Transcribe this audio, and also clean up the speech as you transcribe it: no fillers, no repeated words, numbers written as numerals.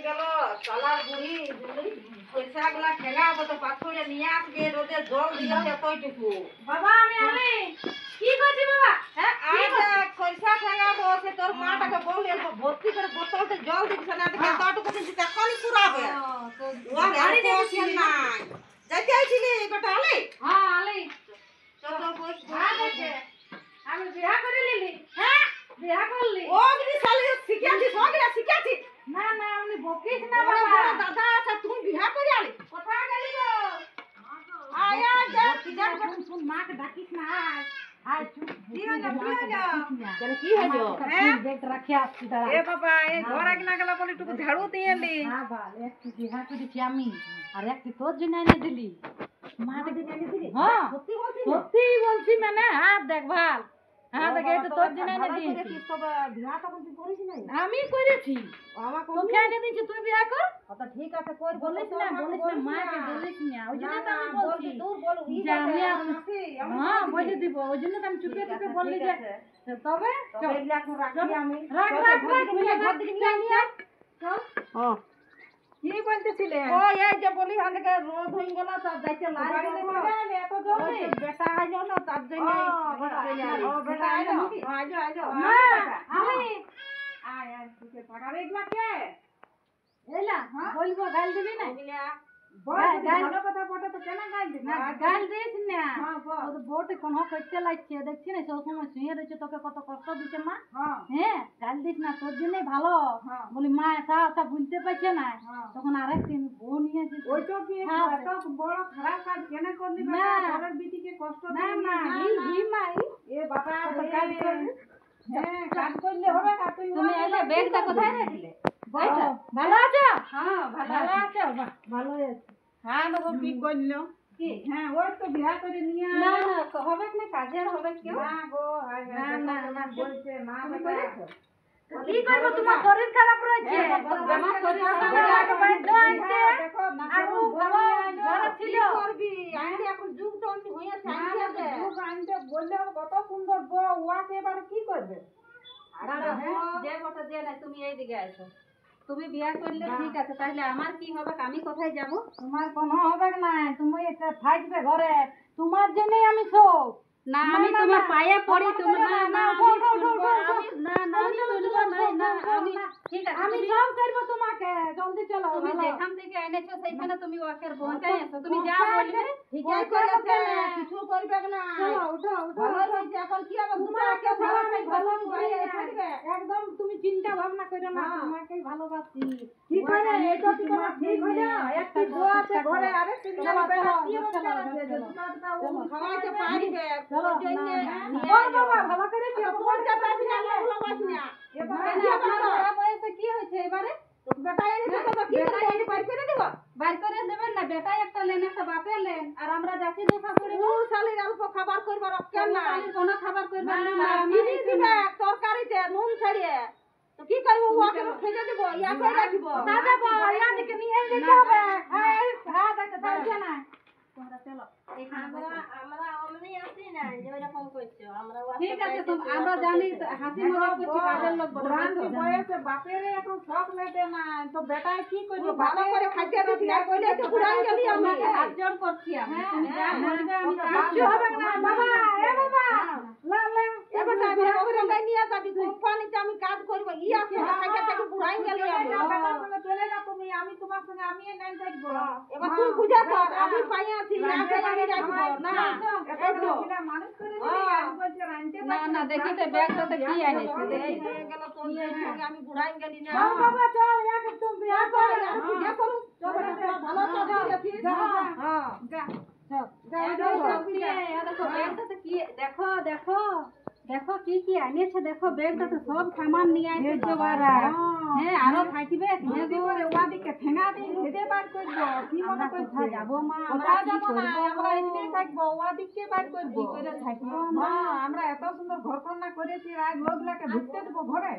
গেল চালার বুড়ি পয়সাগুলা ঠেঙাবো তো পাথরে নিয়ে আসবে রোদে জল দিয়েছে এতটুকু। বাবা আমি আলি কি করছি বাবা? হ্যাঁ আয় দেখ পয়সা ঠেঙাবো সে তোর মাটাকে বলে ভর্তি করে বোতলতে জল দিচ্ছে না দেখে এতটুকু দিচ্ছি এখনই পুরাবে। ওর গাড়ি দিয়েছি নাই যাইতে আইছিলি বেটা আলি? হ্যাঁ আলি চল বস দেখে আমি বিয়া করে নিলি। হ্যাঁ বিয়া করলি? ও দিদি শালি শিখাচ্ছি সগরা শিখাচ্ছি। না না আমি বকিস না বড় বাবা। বড় দাদা আছে তুমি বিয়া করে আলি কোথায় গেলি গো? আয় আয় দেখ কি জান শুন মাকে ডাকিস না। আয় চুপ কি হলো কি হলো কেন কি হলো? হ্যাঁ বেগ রাখি আসছি দাঁড়া। এ বাবা এই ঘর আগলা গেলা বলে একটু ঝাড়ু দিয়ে এলি। হ্যাঁ বাল একটু বিয়া করেছি আমি আর একটু তোর জন্য এনে দিলি। মাকে দিনে এনে দিলি? হ্যাঁ সত্যি বলছিস? সত্যি বলছি মানে হাত দেখ ভাল। হ্যাঁ দেখ এটা তোর জন্য এনে দিয়েছি। তবে বিয়াটা কোনদিন করিস নাই? আমি করেছি। আমার তোকে এনে দিয়েছি তুই বিয়া কর। তো ঠিক আছে কই বলিস না মাকে বলিস না ওই জন্য তো আমি বলছি দূর বল ই যে আমি আসি হ্যাঁ বলে দিব ওই জন্য তো আমি চুপে চুপে বললি যে তবে চল এগুলা এখন রাখি আমি রাখ রাখ রাখ ঘর দিকে নিয়ে আয় চল হ্যাঁ কি বলতেছিলে? ও এই যে বলি আমাকে রোদ হই গেল তো যাইতে লাগবে এত জলদি বেটা আইলো না তার জন্য ও বেটা আইলো আইলো আইলো না আমি আয় আয় তুই পাকাবে এগুলা কে এলা বলবো গাল দিবি না ভালো কথা বটে তো কেন গাল দিবি না গাল দিস না তো বটে কোন করতে লাগছে দেখছি না সব সময় শুয়ে রয়েছে তোকে কত কষ্ট দিচ্ছে মা হ্যাঁ গাল দিস না তোর জন্যই ভালো বলি মা এটা বুঝতে পারছে না তখন আরেকদিন বউ নিয়েছে ওই তো কি এত বড় খারাপ কাজ কেন করলি না ঘরের বিটিকে কষ্ট না না ই মাই এ বাবা কাজ করলি হ্যাঁ কাজ করলে হবে না তুমি এলে ব্যাগটা কোথায় রাখলে ভালো আছো? হ্যাঁ ভালো আছো ভালো আছি। হ্যাঁ বাবু কি করলো কি হ্যাঁ ওই তো বিয়া করে নিয়ে না না হবে না কাজের হবে কেউ না গো না বলছে না তুমি বেটা করেছো? কি করবো তোমার শরীর খারাপ রয়েছে আমার শরীর খারাপ রয়েছে দেখো আর ও ভালো জ্বর ছিল করবি আইনি এখন যুগ তো অন্তি হইছে আইনি যুগ আনতে বললে কত সুন্দর বউ ওয়াকে এবারে কি করবে যে বটা যে না তুমি এই দিকে আসো তুমি বিয়া করলে ঠিক আছে তাহলে আমার কি হবে আমি কোথায় যাব তোমার কোনো হবে না তুমি এটা থাকবে ঘরে তোমার জন্যই আমি সব না আমি তোমার পায়ে পড়ি তুমি না না আমি না না আমি শুনবো না আমি ঠিক আছে আমি সব করব তোমাকে জলদি চলো তুমি যেখান থেকে এনেছো সেইখানে তুমি ওকে পৌঁছাই আসো তুমি যা বলবে ঠিক আছে কিছু করবে না চলো উঠো ভালো হইছে এখন কি হবে তোমাকে ভালো করে থাকবে একদম তুমি চিন্তা ভাবনা করো না তোমাকেই ভালোবাসি ঠিক আছে এটা কি তোমার ঠিক হলো একটা বউ আছে ঘরে আরে তিনটা বেটা কি অবস্থা আছে দুটা ও খাওয়াতে পারবে ওর জন্য ও বাবা ভালো করে কি তোমারটা পাবি না ভালোবাসি না এবারে আপনার বড় বয়সে কি হয়েছে এবারে বেটা এনে তো কি করে বাইর করে দেব বাইর করে দেবেন না বেটা একটা লেন একটা বাপে লেন আর আমরা যাচ্ছি দুই শাশুড়ি ও শালির অল্প খাবার করবার কেন না শালির কোনো খাবার করবেন না চিনি দিবে তরকারিতে নুন ছাড়িয়ে তো কি করব ওকে খেয়ে দেব ইয়া করে রাখব দাদা ইয়া দিকে নিয়ে যেতে হবে এই ভাত একটা দাঁড়িয়ে না তোমরা চলো আমরা অমনি আসি না যে এরকম করছো আমরা ঠিক আছে তো আমরা জানি হাসি মজাক করছি কাজের লোক বয়সে বাপের এখন শখ লেটে না তো বেটায় কি করবে ভালো করে খাইতে দিছি আর কইলে তো ঘুরাই গেলি আমি হাত জোড় করছি আমি তুমি যা বলবে আমি কিচ্ছু হবে না বাবা এ বাবা লা লা এ বেটা আমি সঙ্গে নিয়ে যাবি কোম্পানিতে আমি কাজ করব ইয়া সঙ্গে খাইতে থেকে ঘুরাই গেলি আমি বেটার সঙ্গে চলে যাও তুমি আমি তোমার সঙ্গে আমি নাই থাকবো এবার তুই বুঝা কর আমি পাই আছি আগে আমি রাখবো না এই তো মানুষ করে না না দেখি তো ব্যাগটাতে কি এনেছে দেখি হয়ে গেল তোর সঙ্গে আমি ঘুরাই গেলি না বাবা চল একদম বিয়া কর পূজা করু চল ভালো তো দিয়েছি হ্যাঁ যা দেখো ব্যাগটাতে কি দেখো দেখো দেখো কি কি আনিয়েছে দেখো ব্যাগটাতে সব সামান নিয়ে আসছে বারা হ্যাঁ আরো থাকবে এবারে ওদিকে ঠেঙা দিয়ে হেদে বার করব কি মনে করছ যাব মা আমরা যাব না আমরা এখানে থাকবো ওদিকে বার করব কি করে থাকবো মা আমরা এত সুন্দর ঘর কন্যা করেছি আজ লোকগুলাকে ঢুকতে দেবো ঘরে